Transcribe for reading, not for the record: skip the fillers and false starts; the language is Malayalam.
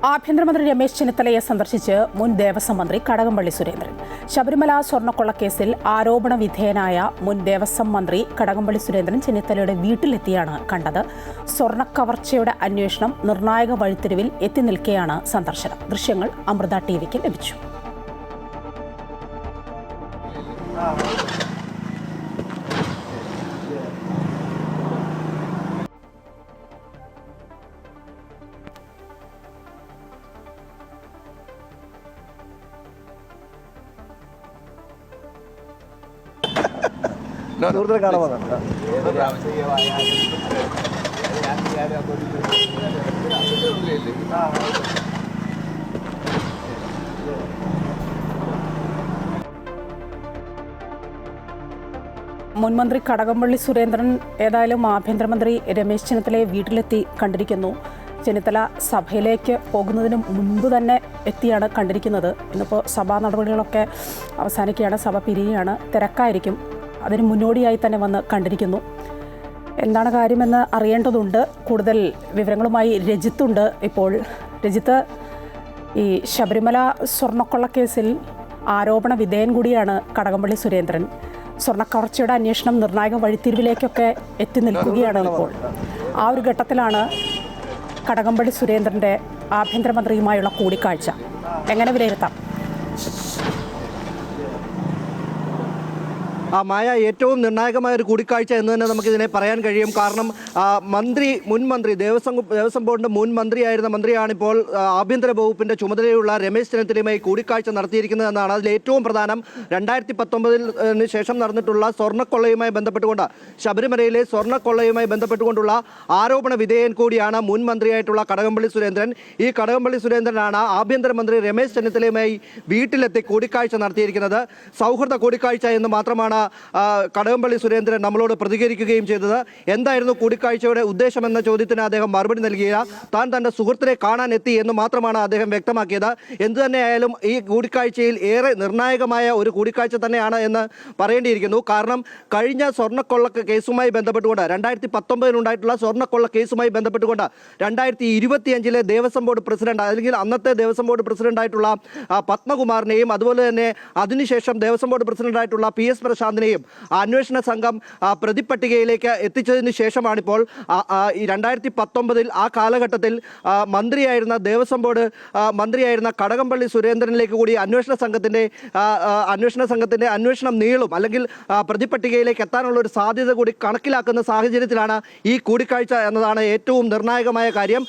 ആഭ്യന്തരമന്ത്രി രമേശ് ചെന്നിത്തലയെ സന്ദർശിച്ച് മുൻ ദേവസ്വം മന്ത്രി കടകംപള്ളി സുരേന്ദ്രൻ. ശബരിമല സ്വർണ്ണക്കൊള്ളക്കേസിൽ ആരോപണ വിധേയനായ മുൻ ദേവസ്വം മന്ത്രി കടകംപള്ളി സുരേന്ദ്രൻ ചെന്നിത്തലയുടെ വീട്ടിലെത്തിയാണ് കണ്ടത്. സ്വർണ്ണക്കവർച്ചയുടെ അന്വേഷണം നിർണായക വഴിത്തിരിവിൽ എത്തി നിൽക്കെയാണ് സന്ദർശനം. ദൃശ്യങ്ങൾ അമൃത ടിവിക്ക് ലഭിച്ചു. മുൻമന്ത്രി കടകംപള്ളി സുരേന്ദ്രൻ ഏതായാലും ആഭ്യന്തരമന്ത്രി രമേശ് ചെന്നിത്തലയെ വീട്ടിലെത്തി കണ്ടിരിക്കുന്നു. ചെന്നിത്തല സഭയിലേക്ക് പോകുന്നതിന് മുൻപ് തന്നെ എത്തിയാണ് കണ്ടിരിക്കുന്നത്. ഇന്നിപ്പോൾ സഭാ നടപടികളൊക്കെ അവസാനിക്കുകയാണ്, സഭ പിരിയുകയാണ്, തിരക്കായിരിക്കും. അതിന് മുന്നോടിയായി തന്നെ വന്ന് കണ്ടിരിക്കുന്നു. എന്താണ് കാര്യമെന്ന് അറിയേണ്ടതുണ്ട്. കൂടുതൽ വിവരങ്ങളുമായി രജിത്തുണ്ട്. ഇപ്പോൾ രജിത്ത്, ഈ ശബരിമല സ്വർണ്ണക്കൊള്ളക്കേസിൽ ആരോപണ വിധേയൻ കൂടിയാണ് കടകംപള്ളി സുരേന്ദ്രൻ. സ്വർണ്ണക്കവർച്ചയുടെ അന്വേഷണം നിർണായക വഴിത്തിരിവിലേക്കൊക്കെ എത്തി നിൽക്കുകയാണ് ഇപ്പോൾ. ആ ഒരു ഘട്ടത്തിലാണ് കടകംപള്ളി സുരേന്ദ്രൻ്റെ ആഭ്യന്തരമന്ത്രിയുമായുള്ള കൂടിക്കാഴ്ച. എങ്ങനെ വിലയിരുത്താം? മായ, ഏറ്റവും നിർണായകമായ ഒരു കൂടിക്കാഴ്ച എന്ന് തന്നെ നമുക്കിതിനെ പറയാൻ കഴിയും. കാരണം മുൻ മന്ത്രി ദേവസ്വം ബോർഡിൻ്റെ മുൻ മന്ത്രിയാണിപ്പോൾ ആഭ്യന്തര വകുപ്പിൻ്റെ ചുമതലയുള്ള രമേശ് ചെന്നിത്തലയുമായി കൂടിക്കാഴ്ച നടത്തിയിരിക്കുന്നത് എന്നാണ്. അതിൽ ഏറ്റവും പ്രധാനം 2019 ശേഷം നടന്നിട്ടുള്ള സ്വർണ്ണക്കൊള്ളയുമായി ബന്ധപ്പെട്ടുകൊണ്ട്, ശബരിമലയിലെ സ്വർണ്ണക്കൊള്ളയുമായി ബന്ധപ്പെട്ടുകൊണ്ടുള്ള ആരോപണ വിധേയൻ കൂടിയാണ് മുൻ മന്ത്രിയായിട്ടുള്ള കടകംപള്ളി സുരേന്ദ്രൻ. ഈ കടകംപള്ളി സുരേന്ദ്രനാണ് ആഭ്യന്തരമന്ത്രി രമേശ് ചെന്നിത്തലയുമായി വീട്ടിലെത്തി കൂടിക്കാഴ്ച നടത്തിയിരിക്കുന്നത്. സൗഹൃദ കൂടിക്കാഴ്ച എന്ന് മാത്രമാണ് കടകംപള്ളി സുരേന്ദ്രൻ നമ്മളോട് പ്രതികരിക്കുകയും ചെയ്തത്. എന്തായിരുന്നു കൂടിക്കാഴ്ചയുടെ ഉദ്ദേശമെന്ന ചോദ്യത്തിന് അദ്ദേഹം മറുപടി നൽകിയില്ല. താൻ തൻ്റെ സുഹൃത്തിനെ കാണാൻ എത്തി എന്ന് മാത്രമാണ് അദ്ദേഹം വ്യക്തമാക്കിയത്. എന്തു തന്നെയായാലും ഈ കൂടിക്കാഴ്ചയിൽ ഏറെ നിർണായകമായ ഒരു കൂടിക്കാഴ്ച തന്നെയാണ് എന്ന് പറയേണ്ടിയിരിക്കുന്നു. കാരണം കഴിഞ്ഞ സ്വർണ്ണക്കൊള്ള കേസുമായി ബന്ധപ്പെട്ടുകൊണ്ട് 2019 ഉണ്ടായിട്ടുള്ള സ്വർണ്ണക്കൊള്ള കേസുമായി ബന്ധപ്പെട്ടുകൊണ്ട് 2025 ദേവസ്വം ബോർഡ് പ്രസിഡന്റ്, അല്ലെങ്കിൽ അന്നത്തെ ദേവസ്വം ബോർഡ് പ്രസിഡന്റായിട്ടുള്ള പത്മകുമാറിനെയും അതുപോലെ തന്നെ അതിനുശേഷം ദേവസ്വം ബോർഡ് പ്രസിഡന്റായിട്ടുള്ള PS പ്രശാന്തിനെയും അന്വേഷണ സംഘം പ്രതിപട്ടികയിലേക്ക് എത്തിച്ചതിന് ശേഷമാണിപ്പോൾ 2019 ആ കാലഘട്ടത്തിൽ ദേവസ്വം ബോർഡ് മന്ത്രിയായിരുന്ന കടകംപള്ളി സുരേന്ദ്രനിലേക്ക് കൂടി അന്വേഷണ സംഘത്തിന്റെ അന്വേഷണം നീളും, അല്ലെങ്കിൽ പ്രതിപട്ടികയിലേക്ക് എത്താനുള്ള ഒരു സാധ്യത കൂടി കണക്കിലാക്കുന്ന സാഹചര്യത്തിലാണ് ഈ കൂടിക്കാഴ്ച എന്നതാണ് ഏറ്റവും നിർണായകമായ കാര്യം.